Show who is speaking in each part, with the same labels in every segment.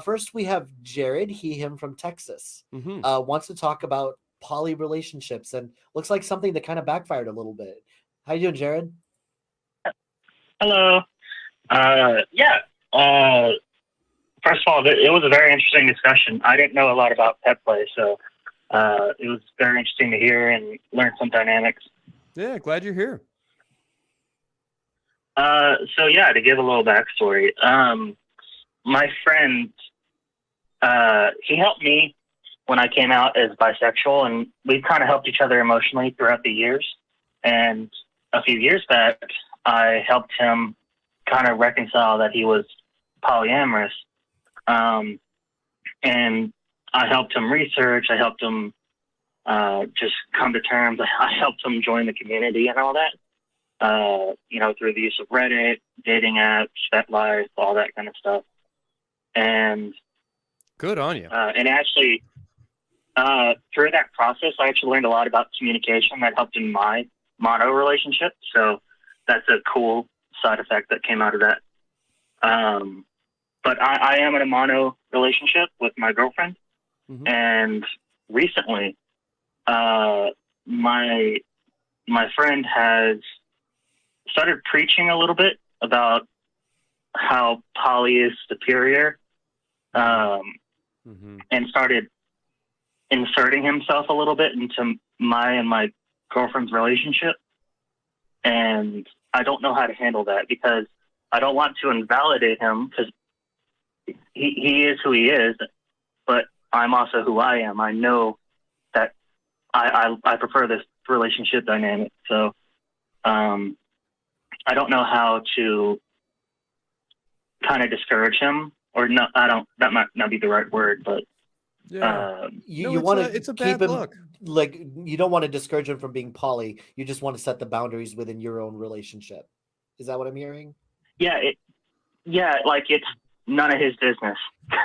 Speaker 1: First, we have Jared, him from Texas,
Speaker 2: Mm-hmm.
Speaker 1: wants to talk about poly relationships and looks like something that kind of backfired a little bit. How you doing, Jared?
Speaker 3: Hello. Yeah. Uh, First of all, it was a very interesting discussion. I didn't know a lot about pet play, so it was very interesting to hear and learn some dynamics.
Speaker 2: Yeah, glad you're here.
Speaker 3: So yeah, to give a little backstory, my friend, he helped me when I came out as bisexual, and we kind of helped each other emotionally throughout the years. And a few years back, I helped him kind of reconcile that he was polyamorous. And I helped him research. I helped him just come to terms. I helped him join the community and all that. Through the use of Reddit, dating apps, FetLife, all that kind of stuff. And
Speaker 2: good on you.
Speaker 3: And actually, through that process, I actually learned a lot about communication that helped in my mono relationship. So that's a cool side effect that came out of that. But I am in a mono relationship with my girlfriend.
Speaker 2: Mm-hmm.
Speaker 3: And recently, my friend has started preaching a little bit about how poly is superior,
Speaker 2: mm-hmm.
Speaker 3: and started inserting himself a little bit into my and my girlfriend's relationship. And I don't know how to handle that because I don't want to invalidate him because he is who he is, but I'm also who I am. I know that I prefer this relationship dynamic. So I don't know how to kind of discourage him, or no, I don't. That might not be the right word, but
Speaker 2: yeah,
Speaker 1: you want to
Speaker 2: it's a
Speaker 1: keep
Speaker 2: bad
Speaker 1: him
Speaker 2: look.
Speaker 1: like you don't want to discourage him from being poly. You just want to set the boundaries within your own relationship. Is that what I'm hearing?
Speaker 3: Yeah, like it's none of his business,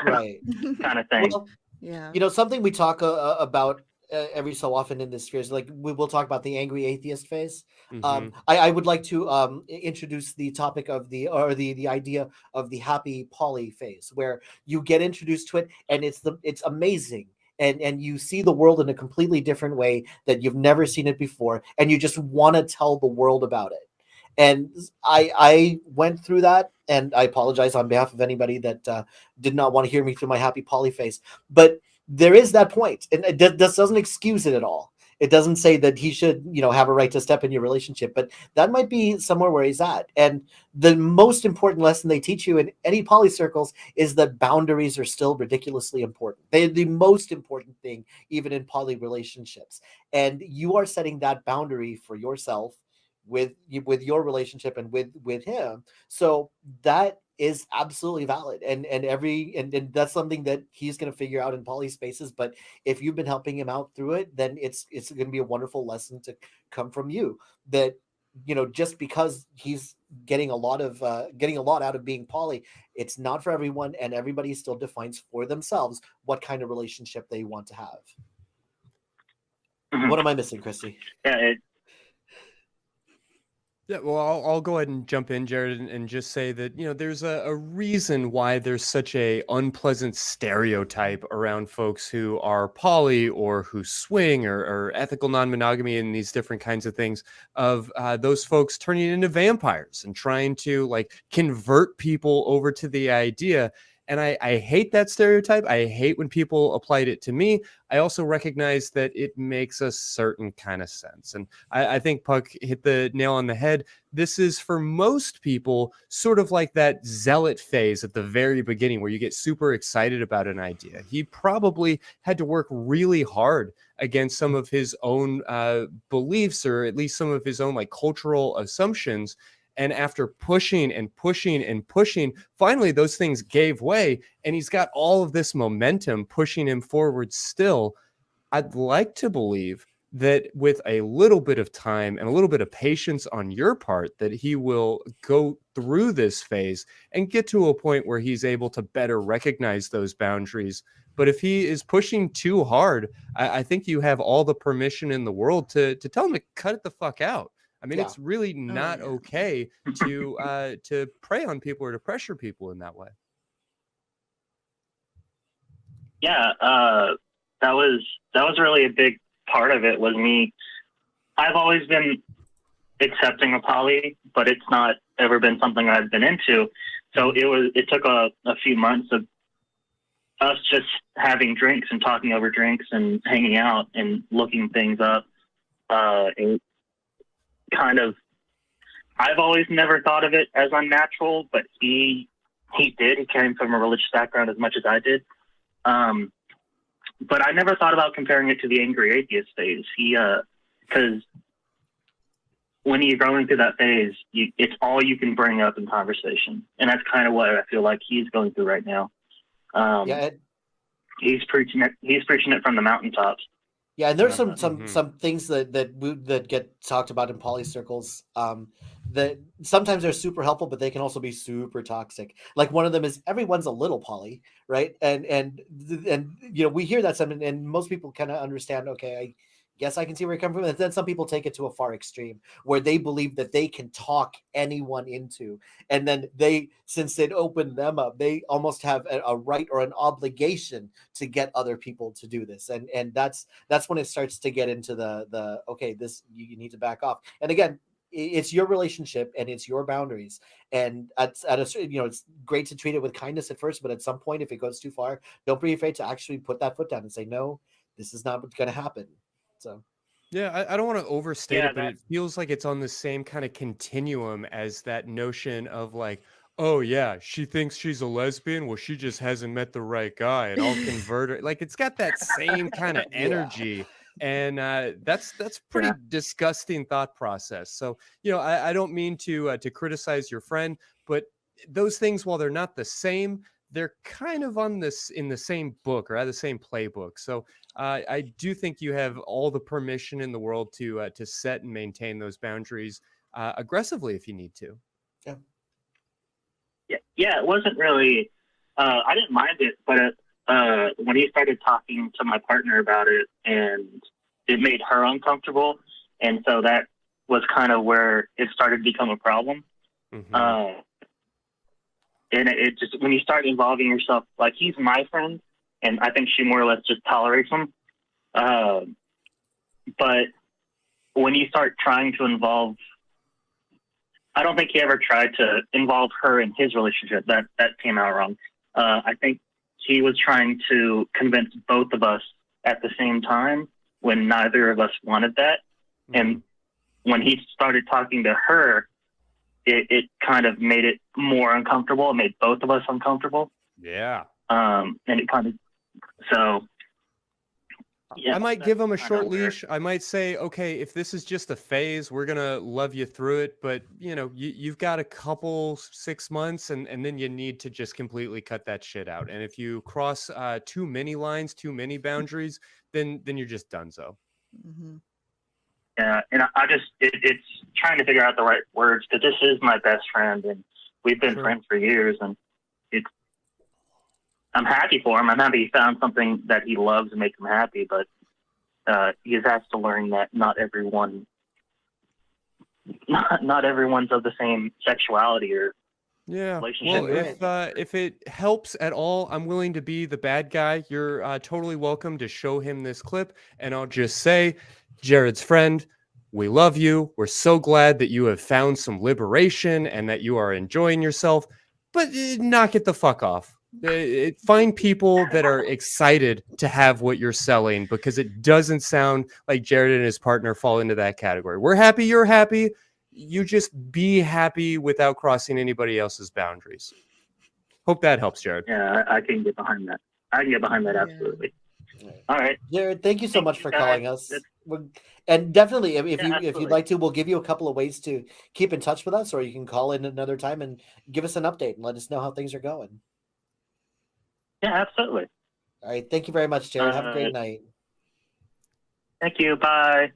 Speaker 1: Right.
Speaker 3: kind of thing.
Speaker 1: Well,
Speaker 4: Yeah.
Speaker 1: something we talk about every so often in this sphere is like we will talk about the angry atheist phase.
Speaker 2: Mm-hmm.
Speaker 1: I would like to introduce the topic of the idea of the happy poly phase, where you get introduced to it and it's amazing. And you see the world in a completely different way that you've never seen it before, and you just want to tell the world about it. And I went through that, and I apologize on behalf of anybody that did not want to hear me through my happy poly face. But there is that point, and this doesn't excuse it at all. It doesn't say that he should, have a right to step in your relationship, but that might be somewhere where he's at. And the most important lesson they teach you in any poly circles is that boundaries are still ridiculously important. They're the most important thing, even in poly relationships. And you are setting that boundary for yourself with your relationship and with him. So that is absolutely valid, and that's something that he's going to figure out in poly spaces. But if you've been helping him out through it, then it's going to be a wonderful lesson to come from you, that just because he's getting a lot out of being poly, it's not for everyone, and everybody still defines for themselves what kind of relationship they want to have.
Speaker 3: Mhm.
Speaker 1: What am I missing, Christy?
Speaker 3: Yeah,
Speaker 2: Yeah, well, I'll go ahead and jump in, Jared, and just say that, there's a reason why there's such a unpleasant stereotype around folks who are poly or who swing or ethical non-monogamy and these different kinds of things, of those folks turning into vampires and trying to like convert people over to the idea. And I hate that stereotype. I hate when people applied it to me. I also recognize that it makes a certain kind of sense. And I think Puck hit the nail on the head. This is for most people sort of like that zealot phase at the very beginning where you get super excited about an idea. He probably had to work really hard against some of his own beliefs, or at least some of his own like cultural assumptions. And after pushing and pushing and pushing, finally those things gave way, and he's got all of this momentum pushing him forward still. I'd like to believe that with a little bit of time and a little bit of patience on your part, that he will go through this phase and get to a point where he's able to better recognize those boundaries. But if he is pushing too hard, I think you have all the permission in the world to tell him to cut it the fuck out. I mean,
Speaker 1: Yeah.
Speaker 2: it's really not okay to prey on people or to pressure people in that way.
Speaker 3: Yeah, that was really a big part of it. Was me. I've always been accepting of poly, but it's not ever been something I've been into. So it took a few months of us just having drinks and talking over drinks and hanging out and looking things up. And kind of, I've always never thought of it as unnatural, but he did. He came from a religious background as much as I did. But I never thought about comparing it to the angry atheist phase. Because when you're going through that phase, it's all you can bring up in conversation, and that's kind of what I feel like he's going through right now. He's preaching it. He's preaching it from the mountaintops.
Speaker 1: Yeah, and there's some things that get talked about in poly circles that sometimes they're super helpful, but they can also be super toxic. Like one of them is everyone's a little poly, right? And you know, we hear that and most people kind of understand. Okay, I guess I can see where you're coming from. And then some people take it to a far extreme where they believe that they can talk anyone into, and then since it opened them up, they almost have a right or an obligation to get other people to do this. And that's when it starts to get into the okay, this you need to back off. And again, it's your relationship and it's your boundaries. And at a, you know, it's great to treat it with kindness at first, but at some point, if it goes too far, don't be afraid to actually put that foot down and say, no, this is not going to happen. So,
Speaker 2: yeah, I don't want to overstate it, but it feels like it's on the same kind of continuum as that notion of like, oh yeah, she thinks she's a lesbian. Well, she just hasn't met the right guy, and I'll convert her. Like it's got that same kind of energy, and that's pretty disgusting thought process. So you know, I don't mean to criticize your friend, but those things, while they're not the same, they're kind of in the same book or at the same playbook. So I do think you have all the permission in the world to set and maintain those boundaries aggressively if you need to.
Speaker 3: Yeah. It wasn't really. I didn't mind it, but when he started talking to my partner about it, and it made her uncomfortable, and so that was kind of where it started to become a problem. Mm-hmm. And it just, when you start involving yourself, like he's my friend, and I think she more or less just tolerates him. But when you start trying to involve, I don't think he ever tried to involve her in his relationship. That came out wrong. I think he was trying to convince both of us at the same time when neither of us wanted that. Mm-hmm. And when he started talking to her, it kind of made it more uncomfortable. It made both of us uncomfortable.
Speaker 2: Yeah.
Speaker 3: And it kind of, so. Yeah,
Speaker 2: I might give him a short leash. I might say, okay, if this is just a phase, we're going to love you through it. But, you know, you've got a couple 6 months and then you need to just completely cut that shit out. And if you cross too many lines, too many boundaries, then you're just donezo.
Speaker 4: Mm-hmm.
Speaker 3: Yeah, and it's trying to figure out the right words, because this is my best friend and we've been friends for years, and I'm happy for him. I'm happy he found something that he loves and makes him happy, but he has to learn that not everyone's of the same sexuality or relationship.
Speaker 2: Well, if it helps at all, I'm willing to be the bad guy. You're totally welcome to show him this clip, and I'll just say, Jared's friend, we love you. We're so glad that you have found some liberation and that you are enjoying yourself, but knock it the fuck off. Find people that are excited to have what you're selling, because it doesn't sound like Jared and his partner fall into that category. We're happy, you're happy. You just be happy without crossing anybody else's boundaries. Hope that helps, Jared.
Speaker 3: Yeah, I can get behind that. I can get behind that, absolutely. All right.
Speaker 1: Jared, thank you so much for calling us. And definitely, if you'd like to, we'll give you a couple of ways to keep in touch with us, or you can call in another time and give us an update and let us know how things are going.
Speaker 3: Yeah, absolutely.
Speaker 1: All right. Thank you very much, Jared. Have a great night.
Speaker 3: Thank you. Bye.